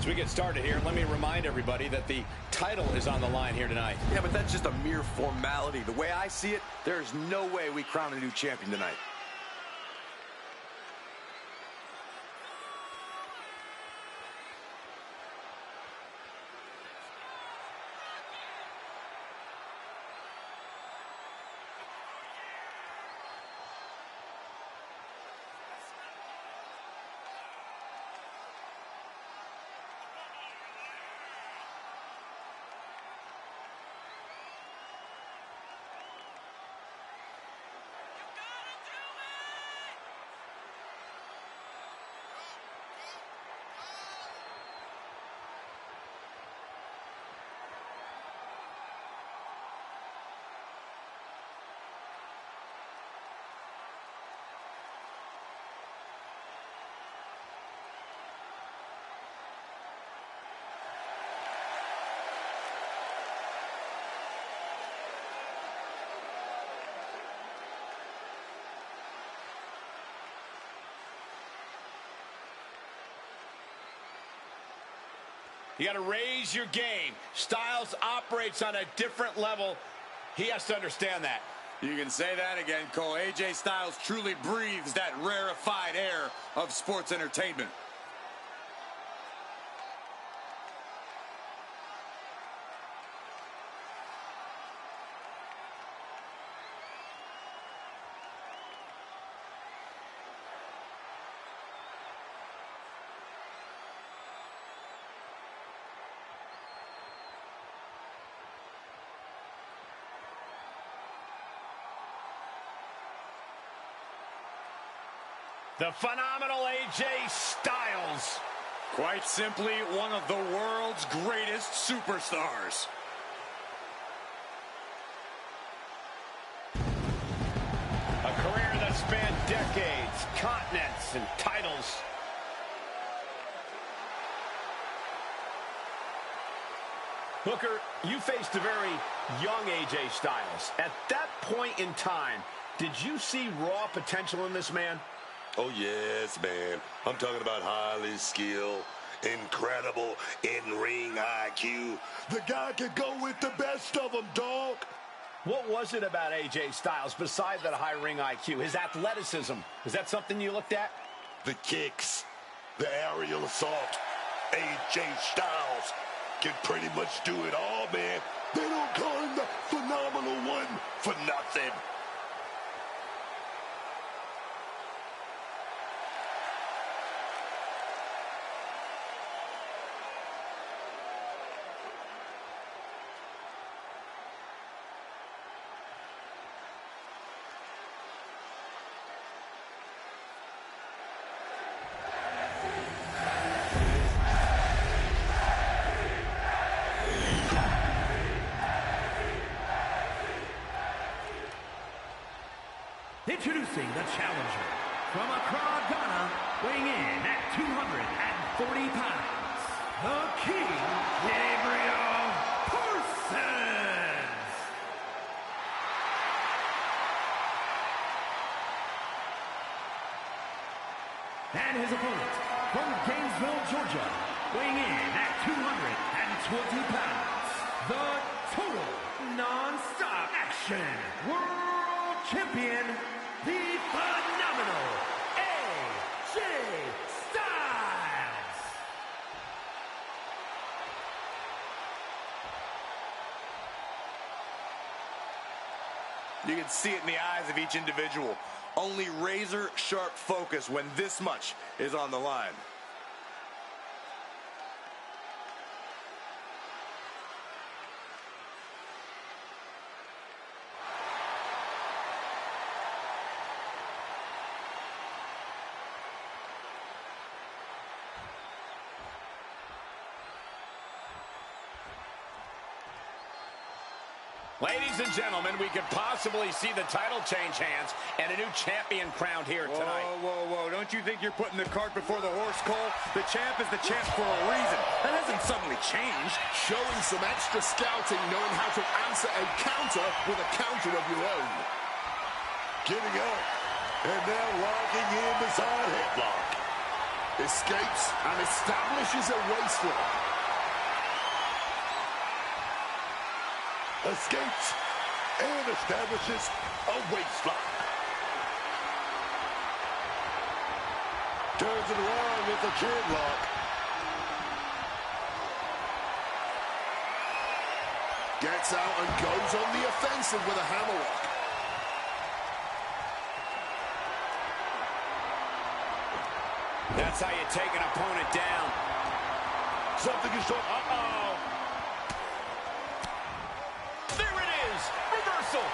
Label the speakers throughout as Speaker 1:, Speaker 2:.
Speaker 1: we get started here, let me remind everybody that the title is on the line here tonight.
Speaker 2: Yeah, but that's just a mere formality. The way I see it, there's no way we crown a new champion tonight.
Speaker 1: You got to raise your game. Styles operates on a different level. He has to understand that.
Speaker 2: You can say that again, Cole. AJ Styles truly breathes that rarefied air of sports entertainment.
Speaker 1: The phenomenal AJ Styles.
Speaker 2: Quite simply, one of the world's greatest superstars.
Speaker 1: A career that spanned decades, continents, and titles. Booker, you faced a very young AJ Styles. At that point in time, did you see raw potential in this man?
Speaker 3: Oh, yes, man. I'm talking about highly skilled, incredible in-ring IQ. The guy could go with the best of them, dog.
Speaker 1: What was it about AJ Styles besides that high ring IQ? His athleticism. Is that something you looked at?
Speaker 3: The kicks, the aerial assault. AJ Styles can pretty much do it all, man. They don't call him the phenomenal one for nothing.
Speaker 4: Introducing the challenger from Accra, Ghana, weighing in at 240 pounds, the King, Gabriel Parsons. And his opponent from Gainesville, Georgia, weighing in at 220 pounds, the total non-stop action world champion, the phenomenal AJ Styles.
Speaker 2: You can see it in the eyes of each individual. Only razor-sharp focus when this much is on the line.
Speaker 1: Ladies and gentlemen, we could possibly see the title change hands and a new champion crowned here tonight.
Speaker 2: Whoa, whoa, whoa. Don't you think you're putting the cart before the horse, Cole? The champ is the champ for a reason. That hasn't suddenly changed.
Speaker 5: Showing some extra scouting, knowing how to answer a counter with a counter of your own.
Speaker 3: Getting up, and now locking in the side headlock.
Speaker 5: Escapes and establishes a waistlock.
Speaker 3: Escapes and establishes a waistlock. Turns it around with a chin lock.
Speaker 5: Gets out and goes on the offensive with a hammerlock.
Speaker 1: That's how you take an opponent down.
Speaker 3: Something is up.
Speaker 1: Uh-oh. There it is. Reversal.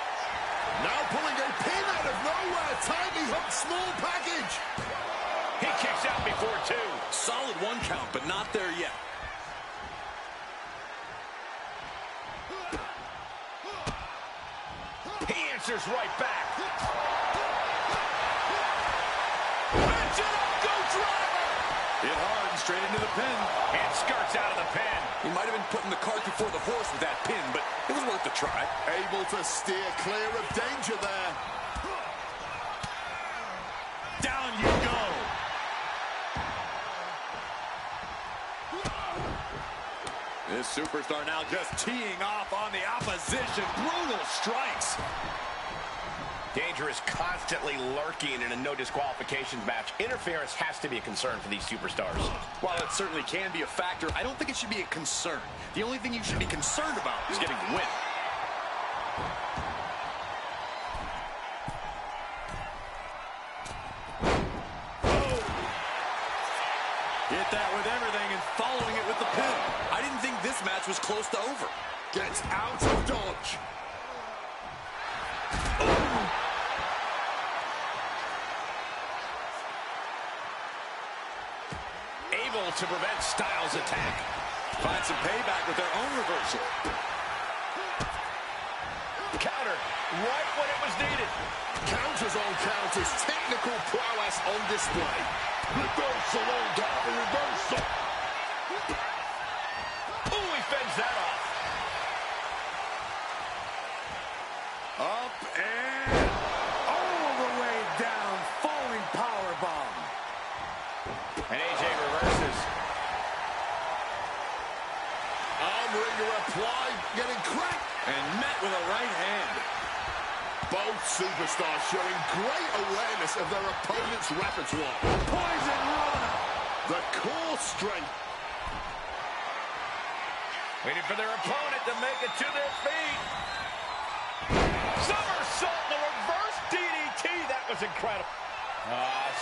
Speaker 5: Now pulling a pin out of nowhere. Tightly hooked small package.
Speaker 1: He kicks out before two.
Speaker 2: Solid one count, but not there yet.
Speaker 1: He answers right back. Match it up, go driver!
Speaker 2: Hit hard and straight into the pin.
Speaker 1: And skirts out of the pin.
Speaker 2: He might have been putting the cart before the horse with that pin, but it was worth a try.
Speaker 5: Able to steer clear of danger there.
Speaker 1: Down you go.
Speaker 2: This superstar now just teeing off on the opposition. Brutal strikes.
Speaker 1: Danger is constantly lurking in a no disqualifications match. Interference has to be a concern for these superstars.
Speaker 2: While it certainly can be a factor, I don't think it should be a concern. The only thing you should be concerned about is getting the win. Hit that with everything and following it with the pin. I didn't think this match was close to over.
Speaker 5: Gets out of dodge.
Speaker 1: Able to prevent Styles' attack.
Speaker 2: Find some payback with their own reversal.
Speaker 1: Counter right when it was needed.
Speaker 5: Counters on counters. Technical prowess on display.
Speaker 3: Reversal on top of reversal.
Speaker 1: Ooh, he fends that off.
Speaker 2: Up and all the way down. Falling powerbomb.
Speaker 1: And AJ reverses.
Speaker 5: Armringer applied. Getting cracked.
Speaker 2: And met with a right hand.
Speaker 5: Both superstars showing great awareness of their opponent's repertoire.
Speaker 2: Poison Rana.
Speaker 5: The core strength.
Speaker 1: Waiting for their opponent to make it to their feet. Somersault, the reverse DDT. That was incredible.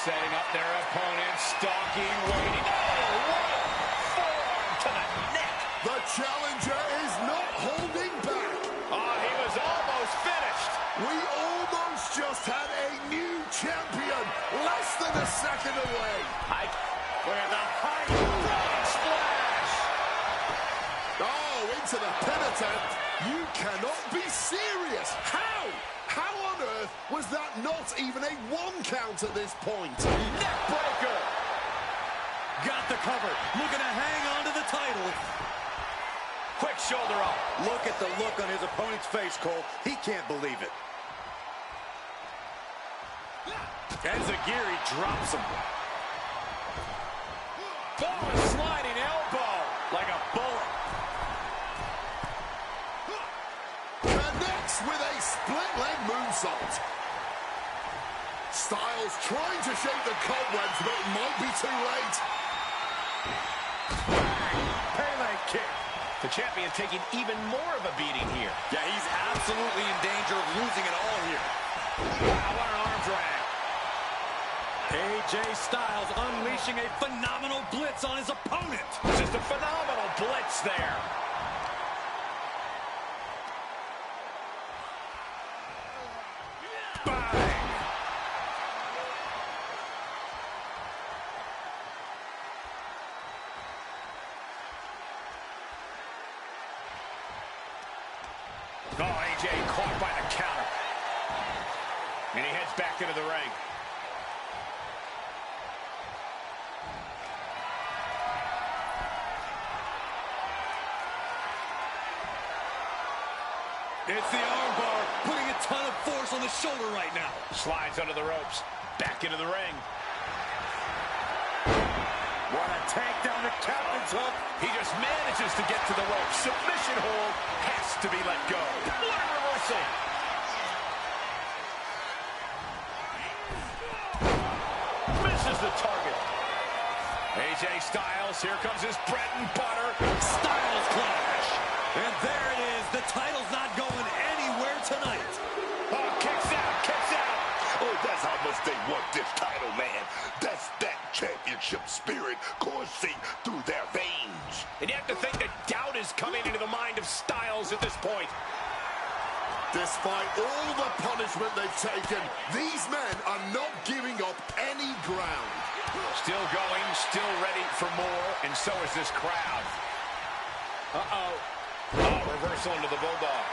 Speaker 1: Setting up their opponent, stalking, waiting. Oh, what a forearm to the neck.
Speaker 5: The challenger is not holding back.
Speaker 1: Oh, he was almost finished.
Speaker 5: We almost just had a new champion. Less than a second away.
Speaker 1: Look at the high frog splash.
Speaker 5: Oh, into the pin attempt. You cannot be serious. How? How on earth was that not even a one count at this point?
Speaker 1: Neck breaker.
Speaker 2: Got the cover. Looking to hang on to the title.
Speaker 1: Quick shoulder up.
Speaker 2: Look at the look on his opponent's face, Cole. He can't believe it. Enziguri drops him.
Speaker 1: Forward sliding elbow like a bullet.
Speaker 5: Connects with a split leg moonsault. Styles trying to shake the cobwebs, but it might be too late.
Speaker 1: Pele kick. The champion taking even more of a beating here.
Speaker 2: Yeah, he's absolutely in danger of losing it all here.
Speaker 1: Wow, what an arm drag.
Speaker 2: AJ Styles unleashing a phenomenal blitz on his opponent.
Speaker 1: Just a phenomenal blitz there.
Speaker 2: Bang!
Speaker 1: Oh, AJ caught by the counter. And he heads back into the ring.
Speaker 2: It's the armbar, putting a ton of force on the shoulder right now.
Speaker 1: Slides under the ropes. Back into the ring.
Speaker 2: What a takedown, the captain's hook.
Speaker 1: He just manages to get to the rope. Submission hold has to be let go. What a reversal. Misses the target. AJ Styles, here comes his bread and butter.
Speaker 6: Styles clash. And there it is. The title's not going anywhere tonight.
Speaker 1: Oh, kicks out, kicks out.
Speaker 3: Oh, that's how much they want this title, man. That's that championship spirit coursing through their veins.
Speaker 1: And you have to think that doubt is coming into the mind of Styles at this point.
Speaker 5: Despite all the punishment they've taken, these men are not giving up any ground.
Speaker 1: Still going, still ready for more, and so is this crowd. Uh-oh. Oh, reversal into the Bulldog.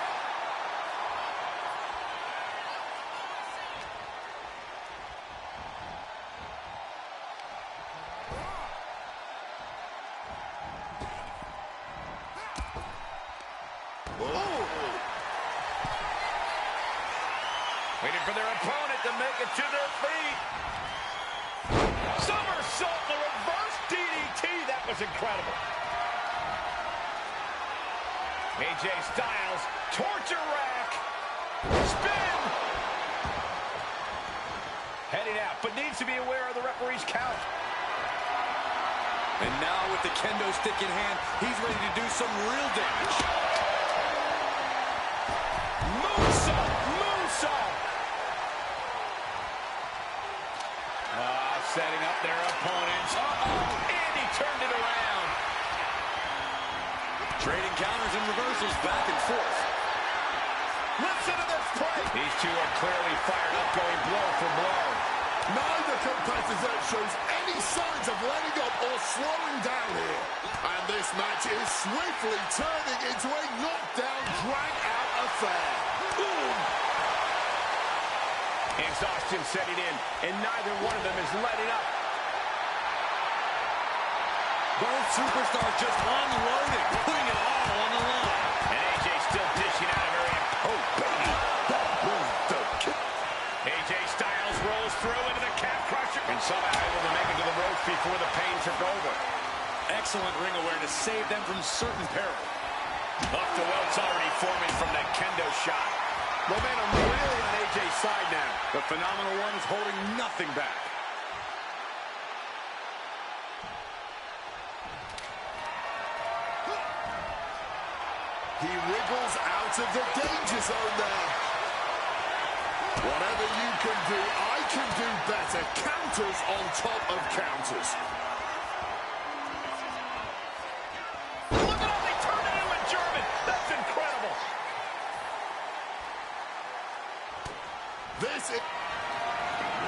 Speaker 1: Waiting for their opponent to make it to their feet. Somersault, the reverse DDT. That was incredible. AJ Styles, torture rack. Spin. Heading out, but needs to be aware of the referee's count.
Speaker 6: And now with the kendo stick in hand, he's ready to do some real damage.
Speaker 1: Moonsault, moonsault. Setting up their opponents. Uh-oh, and he turned it around.
Speaker 6: Trading counters and reversals back and forth.
Speaker 1: Listen to this play. These two are clearly fired up, going blow for blow.
Speaker 5: Neither competitor shows any signs of letting up or slowing down here. And this match is swiftly turning into a knockdown, drag-out affair. Boom!
Speaker 1: Exhaustion setting in, and neither one of them is letting up.
Speaker 6: Both superstars just unloading, putting it all on the line.
Speaker 1: And AJ still dishing out a very...
Speaker 3: Oh, baby, that was the kick.
Speaker 1: AJ Styles rolls through into the calf crusher, and somehow able to make it to the ropes before the pain took over.
Speaker 6: Excellent ring awareness saved them from certain peril.
Speaker 1: Off the welts already forming from that kendo shot. Momentum really on AJ's side now.
Speaker 6: The Phenomenal One is holding nothing back.
Speaker 5: He wriggles out of the danger zone there. Whatever you can do, I can do better. Counters on top of counters.
Speaker 1: Look at how they turn it into a German. That's incredible.
Speaker 5: This is...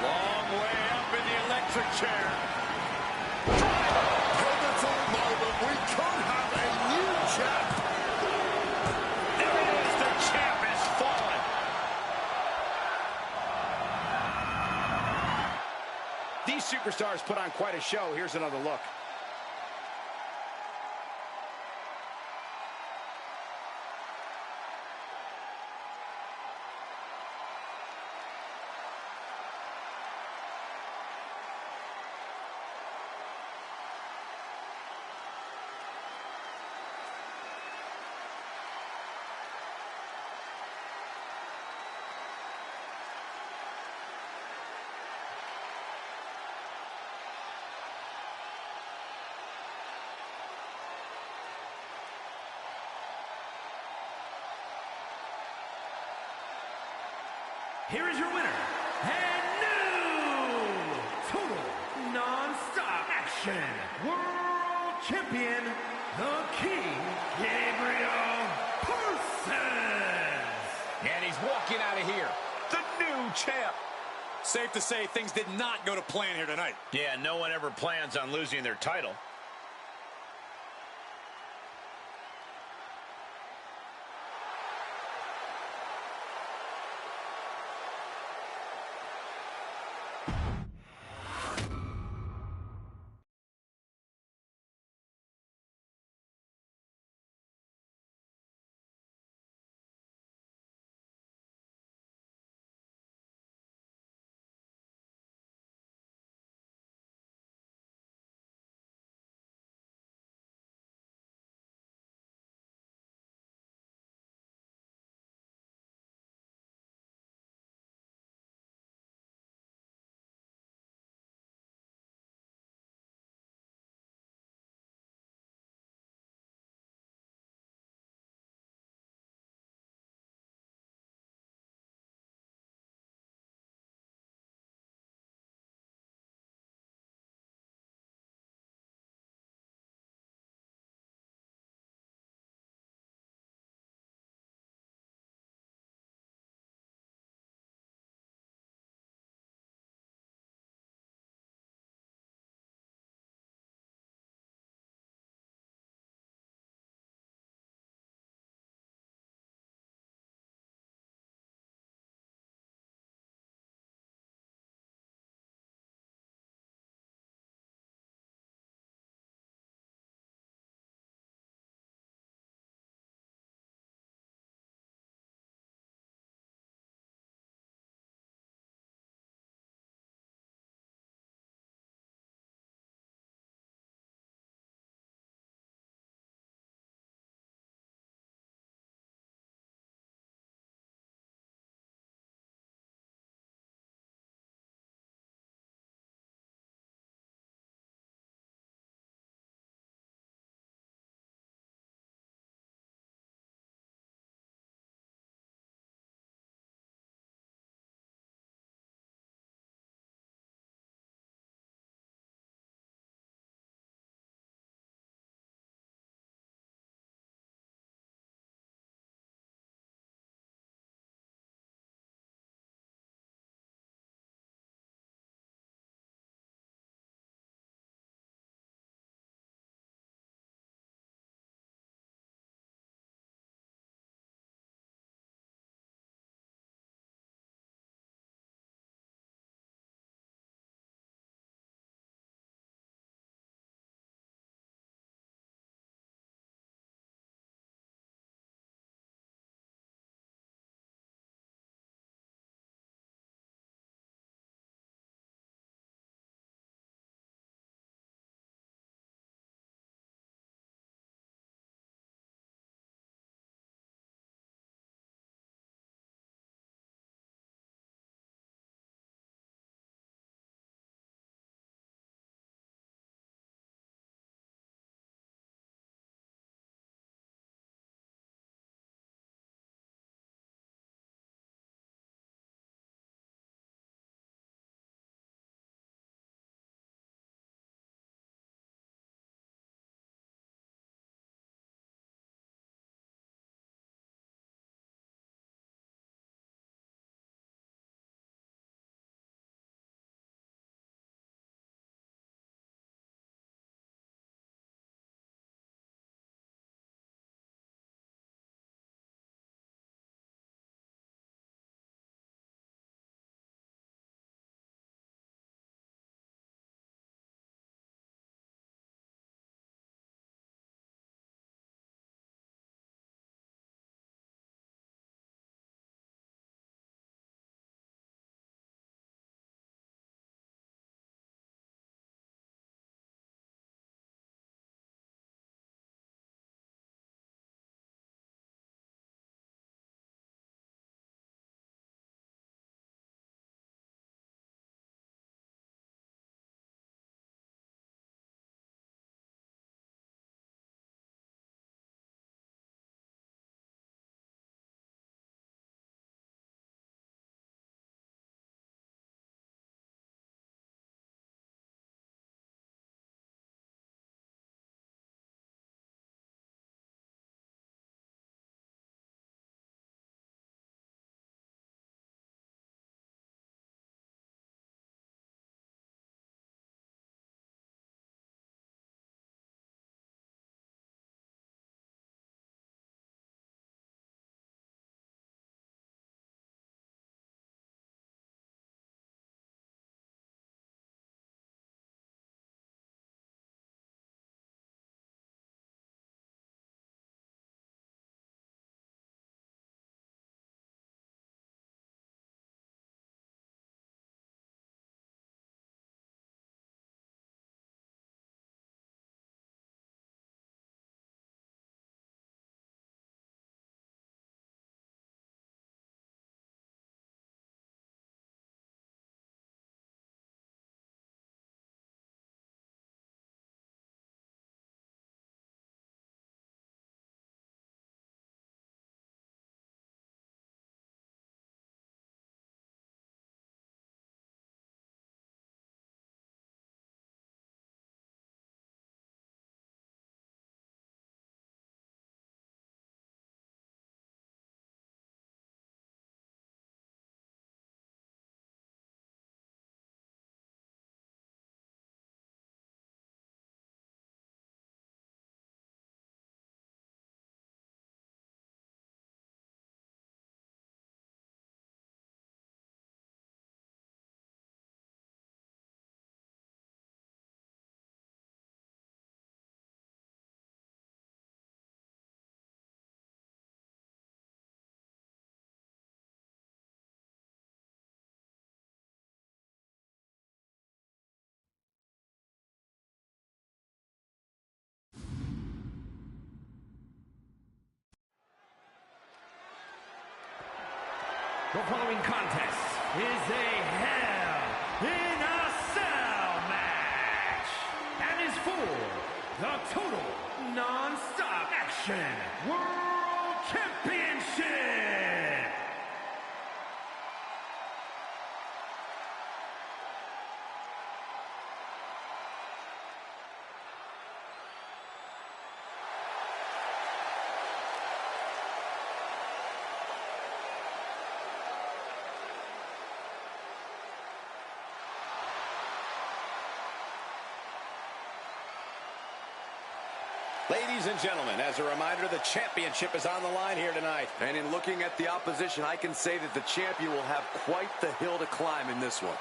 Speaker 6: Long way up in the electric chair.
Speaker 5: Pivotal moment. We could have a new champ.
Speaker 1: There it is. The champ has fallen. These superstars put on quite a show. Here's another look.
Speaker 4: Here is your winner, and new total non-stop action world champion, the King, Gabriel Parsons.
Speaker 1: And he's walking out of here. The new champ.
Speaker 6: Safe to say things did not go to plan here tonight.
Speaker 1: Yeah, no one ever plans on losing their title.
Speaker 4: The following contest is a Hell in a Cell match and is for the Total Non-Stop Action World Championship.
Speaker 1: Ladies and gentlemen, as a reminder, the championship is on the line here tonight.
Speaker 2: And in looking at the opposition, I can say that the champion will have quite the hill to climb in this one.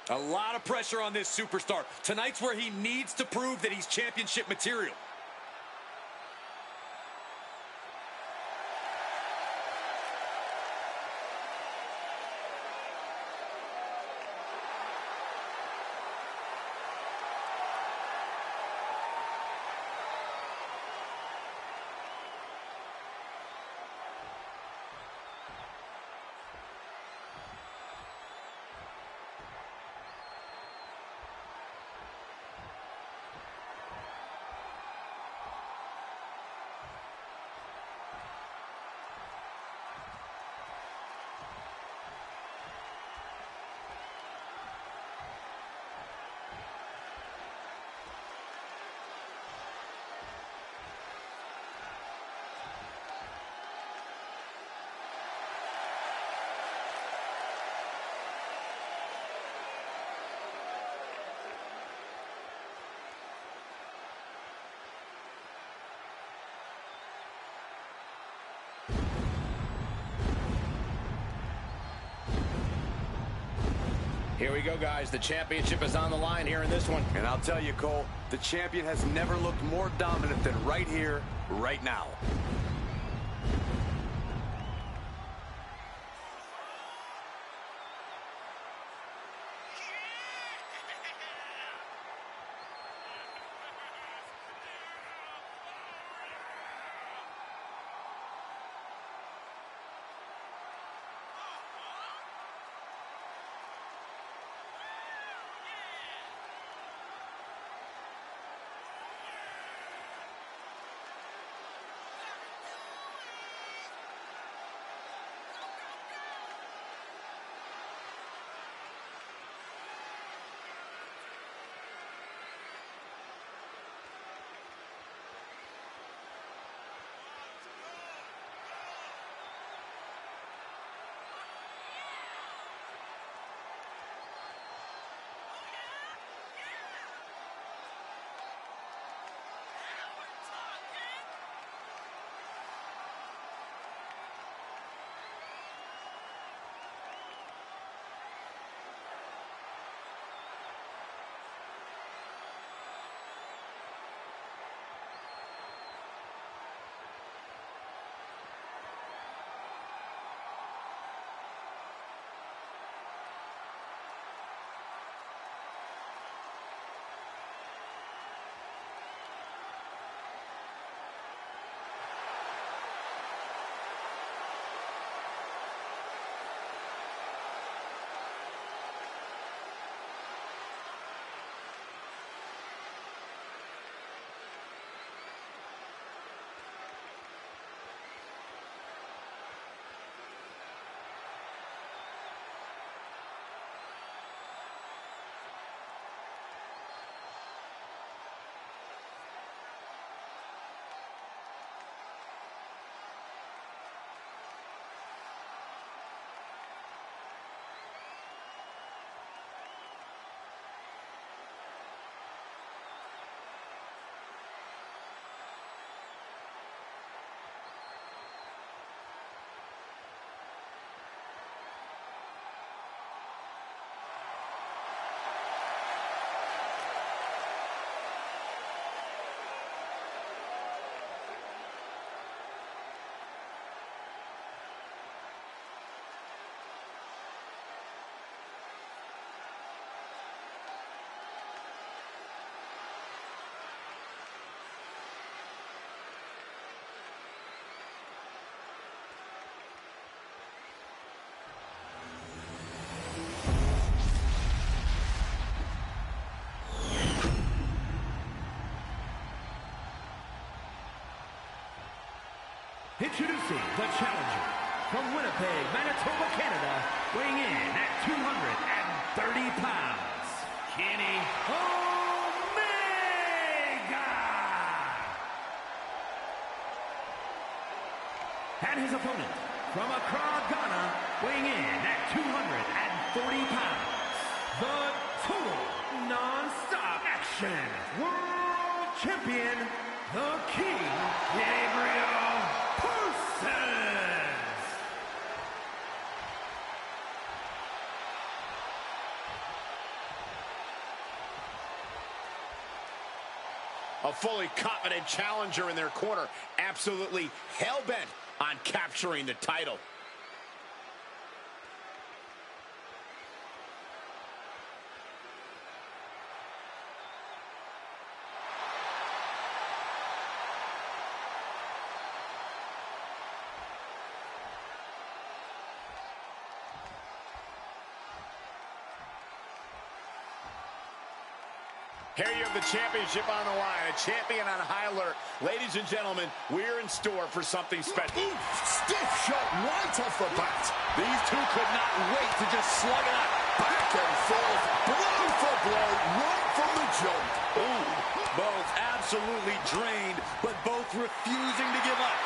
Speaker 6: A lot of pressure on this superstar. Tonight's where he needs to prove that he's championship material.
Speaker 1: Here we go, guys. The championship is on the line here in this one.
Speaker 2: And I'll tell you, Cole, the champion has never looked more dominant than right here, right now.
Speaker 4: Introducing the challenger from Winnipeg, Manitoba, Canada, weighing in at 230 pounds, Kenny Omega! And his opponent from Accra, Ghana, weighing in at 240 pounds, the total non-stop action world champion, the King, Gabriel Parsons.
Speaker 1: A fully confident challenger in their corner, absolutely hell-bent on capturing the title. Here you have the championship on the line, a champion on high alert. Ladies and gentlemen, we're in store for something special.
Speaker 5: Ooh, stiff shot right off the bat.
Speaker 6: These two could not wait to just slug it out.
Speaker 5: Back and forth, blow for blow, right from the jump.
Speaker 6: Ooh, both absolutely drained, but both refusing to give up.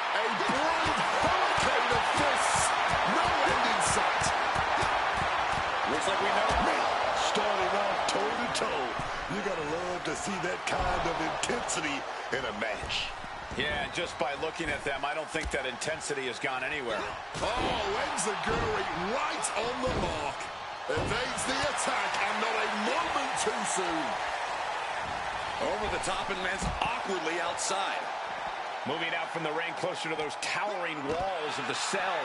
Speaker 5: A blind hurricane of fists. No end in sight.
Speaker 6: Looks like we know.
Speaker 3: Starting off toe-to-toe. You gotta love to see that kind of intensity in a match.
Speaker 1: Yeah, just by looking at them, I don't think that intensity has gone anywhere.
Speaker 5: Oh, enziguri right on the mark. Evades the attack and not a moment too soon.
Speaker 6: Over the top and lands awkwardly outside.
Speaker 1: Moving out from the ring closer to those towering walls of the cell.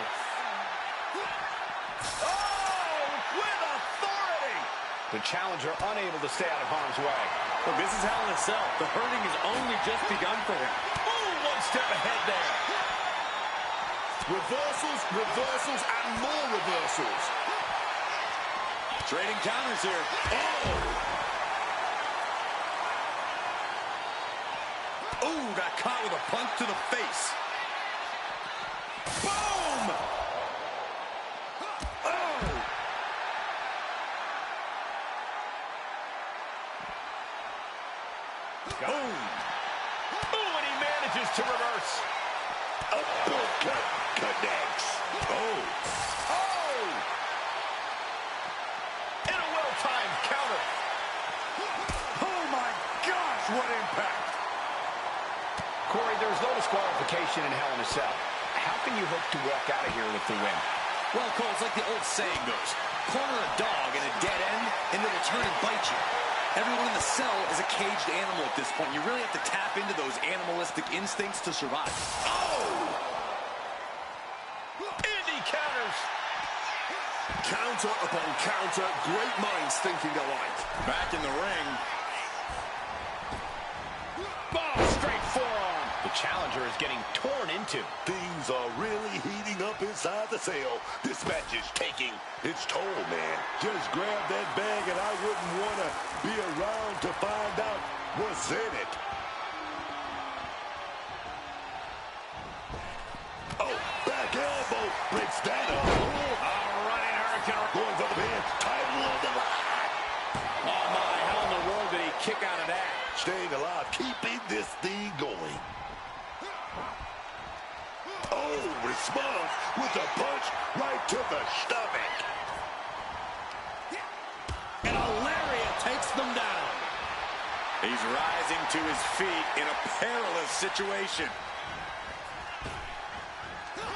Speaker 1: The challenger unable to stay out of harm's way.
Speaker 6: Look, this is Hell in a Cell. The hurting has only just begun for him.
Speaker 1: Oh, one step ahead there.
Speaker 5: Reversals, reversals, and more reversals.
Speaker 6: Trading counters here. Oh, got caught with a punch to the face. Boom!
Speaker 1: Boom! Oh, and he manages to reverse.
Speaker 3: Uppercut connects. Oh.
Speaker 1: And a well-timed counter.
Speaker 6: Oh my gosh, what impact!
Speaker 1: Corey, there's no disqualification in Hell in a Cell. How can you hope to walk out of here with the win?
Speaker 6: Well, Cole, it's like the old saying goes. Corner a dog in a dead end, and it'll turn and bite you. Everyone in the cell is a caged animal at this point. You really have to tap into those animalistic instincts to survive.
Speaker 1: Oh! And he counters.
Speaker 5: Counter upon counter, great minds thinking alike.
Speaker 6: Back in the ring.
Speaker 1: Boom! Straight forearm. The challenger is getting torn into.
Speaker 3: Things are really heating up inside the cell. This match is taking its toll, man. Just grab that bag and I wouldn't want to be around to find out what's in it. Oh, back elbow breaks that up.
Speaker 1: Running hurricane.
Speaker 3: Going for the pin. Title on the line.
Speaker 1: Oh my, how in the world did he kick out of that?
Speaker 3: Staying alive, keeping this thing going. Oh, response with a punch right to the stomach.
Speaker 6: And a lariat takes them down. He's rising to his feet in a perilous situation.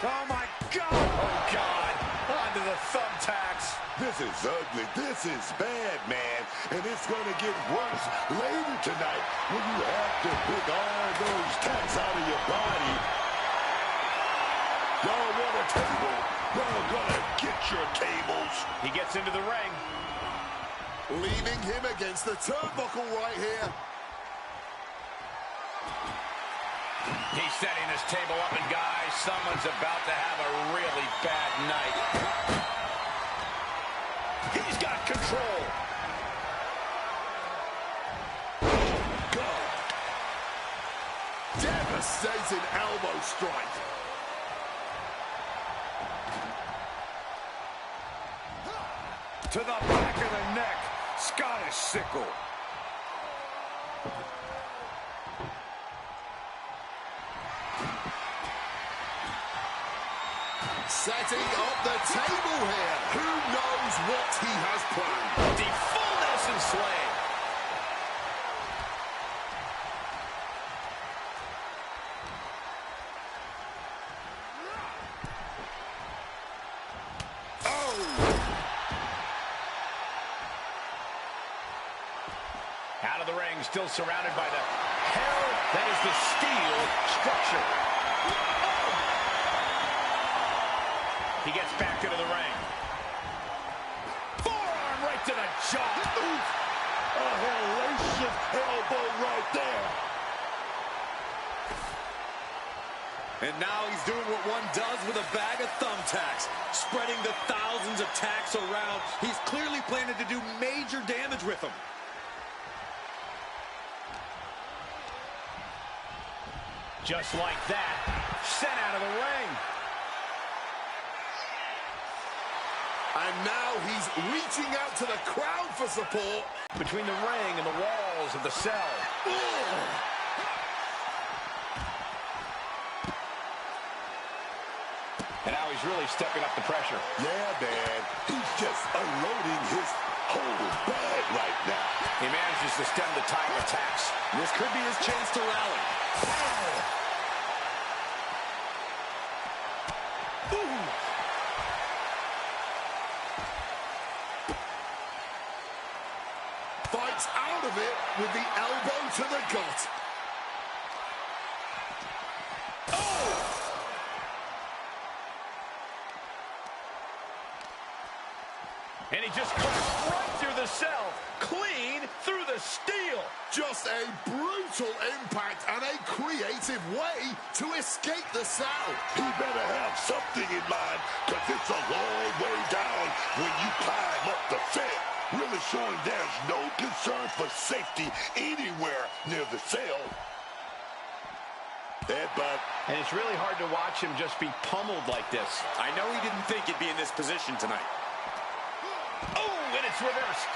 Speaker 1: Oh my God! Oh God! Onto the thumbtacks.
Speaker 3: This is ugly. This is bad, man. And it's going to get worse later tonight when you have to pick all those tacks out of your body. Y'all want a table? Y'all gonna get your tables.
Speaker 1: He gets into the ring.
Speaker 5: Leaving him against the turnbuckle right here.
Speaker 1: He's setting this table up, and guys, someone's about to have a really bad night. He's got control.
Speaker 5: God. devastating elbow strike.
Speaker 2: To the back of the neck. Scottish sickle.
Speaker 5: Setting up the table here. Who knows what he has planned?
Speaker 1: The full Nelson slam. Out of the ring, still surrounded by the hell that is the steel structure. He gets back into the ring. Forearm right to the jaw.
Speaker 3: Oof. A hellacious elbow right there.
Speaker 6: And now he's doing what one does with a bag of thumbtacks, spreading the thousands of tacks around. He's clearly planning to do major damage with them.
Speaker 1: Just like that, sent out of the ring.
Speaker 5: And now he's reaching out to the crowd for support.
Speaker 1: Between the ring and the walls of the cell. And now he's really stepping up the pressure.
Speaker 3: Yeah, man. He's just unloading his whole bag right now.
Speaker 1: He manages to stem the tide of attacks.
Speaker 6: This could be his chance to rally.
Speaker 5: Fights out of it with the elbow to the gut.
Speaker 1: And he just crashed right through the cell, clean through the steel.
Speaker 5: Just a brutal impact and a creative way to escape the cell.
Speaker 3: He better have something in mind, because it's a long way down when you climb up the cell. Really showing there's no concern for safety anywhere near the cell. Headbutt.
Speaker 1: And it's really hard to watch him just be pummeled like this.
Speaker 6: I know he didn't think he'd be in this position tonight.
Speaker 1: Oh, and it's reversed.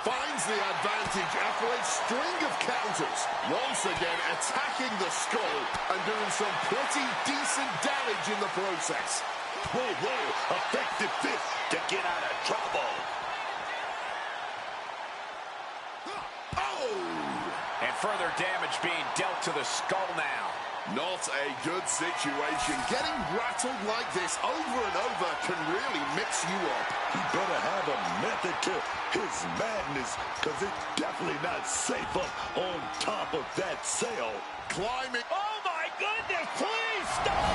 Speaker 5: Finds the advantage after a string of counters. Once again attacking the skull and doing some pretty decent damage in the process.
Speaker 3: Whoa, whoa, effective fist to get out of trouble.
Speaker 5: Oh!
Speaker 1: And further damage being dealt to the skull now.
Speaker 5: Not a good situation. Getting rattled like this over and over can really mix you up.
Speaker 3: He better have a method to his madness, because it's definitely not safe up on top of that cell.
Speaker 5: Climbing.
Speaker 1: Oh, my goodness, please stop!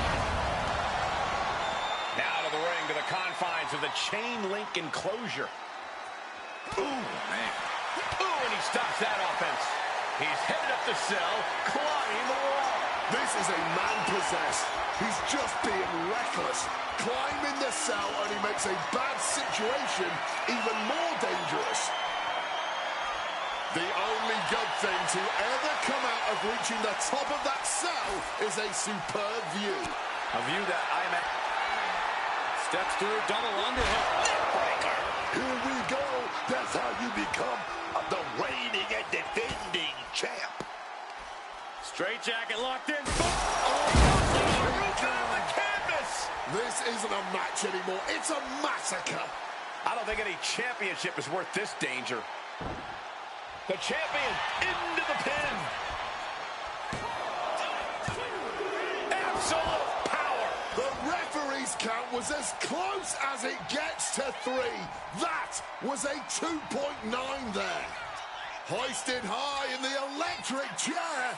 Speaker 1: Now to the ring, to the confines of the chain link enclosure. Ooh, man. Ooh, and he stops that offense. He's headed up the cell, climbing the wall.
Speaker 5: This is a man possessed. He's just being reckless. Climbing the cell only makes a bad situation even more dangerous. The only good thing to ever come out of reaching the top of that cell is a superb view.
Speaker 1: A view that I'm at.
Speaker 6: Steps through, double underhook.
Speaker 3: Breaker. Here we go. That's how you become the reigning and defending champ.
Speaker 6: Straight jacket locked in.
Speaker 1: On the canvas.
Speaker 5: This isn't a match anymore. It's a massacre.
Speaker 1: I don't think any championship is worth this danger. The champion into the pin. Absolute power.
Speaker 5: The referee's count was as close as it gets to 3. That was a 2.9 there. Hoisted high in the electric chair.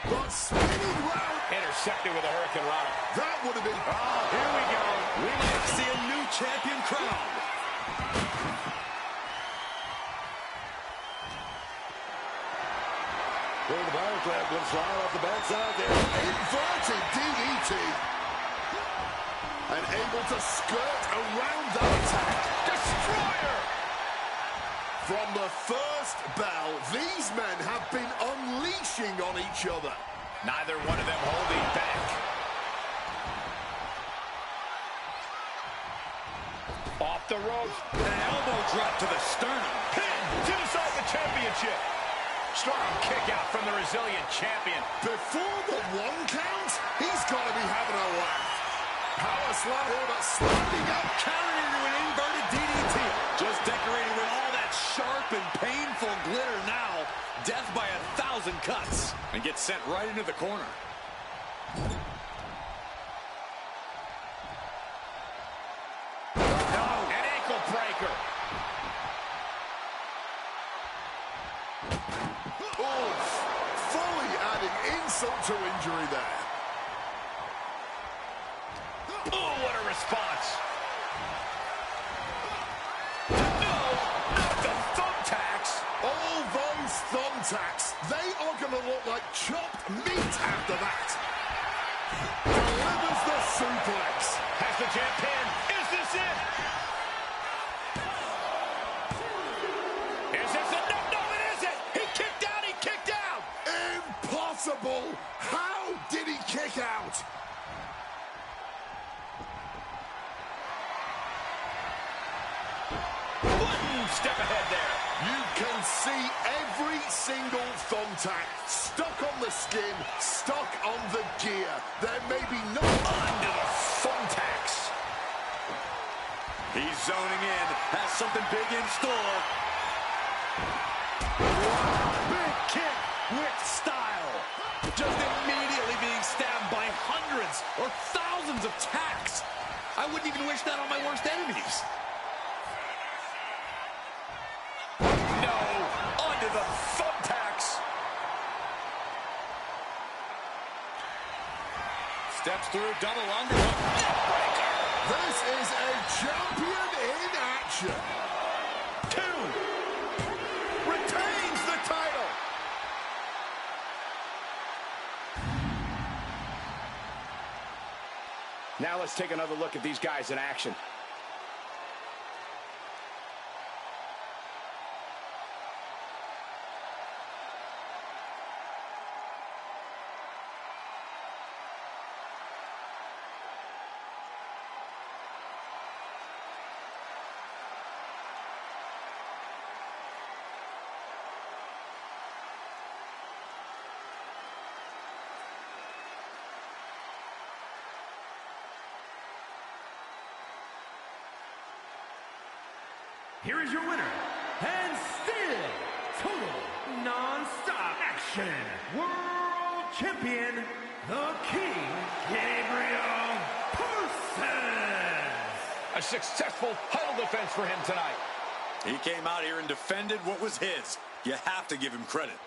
Speaker 5: But spinning round.
Speaker 1: Intercepted with a Hurricane Rana.
Speaker 5: That would have been...
Speaker 6: Here we go. We might see a new champion crowned.
Speaker 3: Well, the Power Slam going to slide off the backside there.
Speaker 5: Inverted DDT. And able to skirt around that attack.
Speaker 1: Destroyer.
Speaker 5: From the first bell, these men have been unleashing on each other.
Speaker 1: Neither one of them holding back. Off the ropes.
Speaker 6: An elbow drop to the sternum.
Speaker 1: Pin to decide the championship. Strong kick out from the resilient champion.
Speaker 5: Before the 1 count, he's got to be having a laugh. Power slam, but sliding up, carrying into an inverted DDT.
Speaker 6: Just decorated with all that sharp and painful glitter now. Death by 1,000 cuts. And gets sent right into the corner.
Speaker 1: An ankle breaker.
Speaker 5: Oof. Fully adding insult to injury there.
Speaker 1: Oh, what a response. No, not the thumbtacks.
Speaker 5: All those thumbtacks, they are going to look like chopped meat after that. Delivers the suplex.
Speaker 1: Has the champ pin. Is this it? Is this it? No, no, it isn't. He kicked out. He kicked out.
Speaker 5: Impossible. How did he kick out?
Speaker 1: One step ahead there.
Speaker 5: You can see every single thumbtack stuck on the skin, stuck on the gear. There may be no
Speaker 1: Under the thumbtacks.
Speaker 6: He's zoning in. Has something big in store. Big kick with style. Just immediately being stabbed by hundreds or thousands of tacks. I wouldn't even wish that on my worst enemies.
Speaker 1: No, under the thumbtacks.
Speaker 6: Steps through, double underhook. Neckbreaker.
Speaker 5: This is a champion in action.
Speaker 1: 2. Retains the title. Now let's take another look at these guys in action.
Speaker 4: Here is your winner, and still total non-stop action world champion, the King, Gabriel Parsons.
Speaker 1: A successful title defense for him tonight.
Speaker 6: He came out here and defended what was his. You have to give him credit.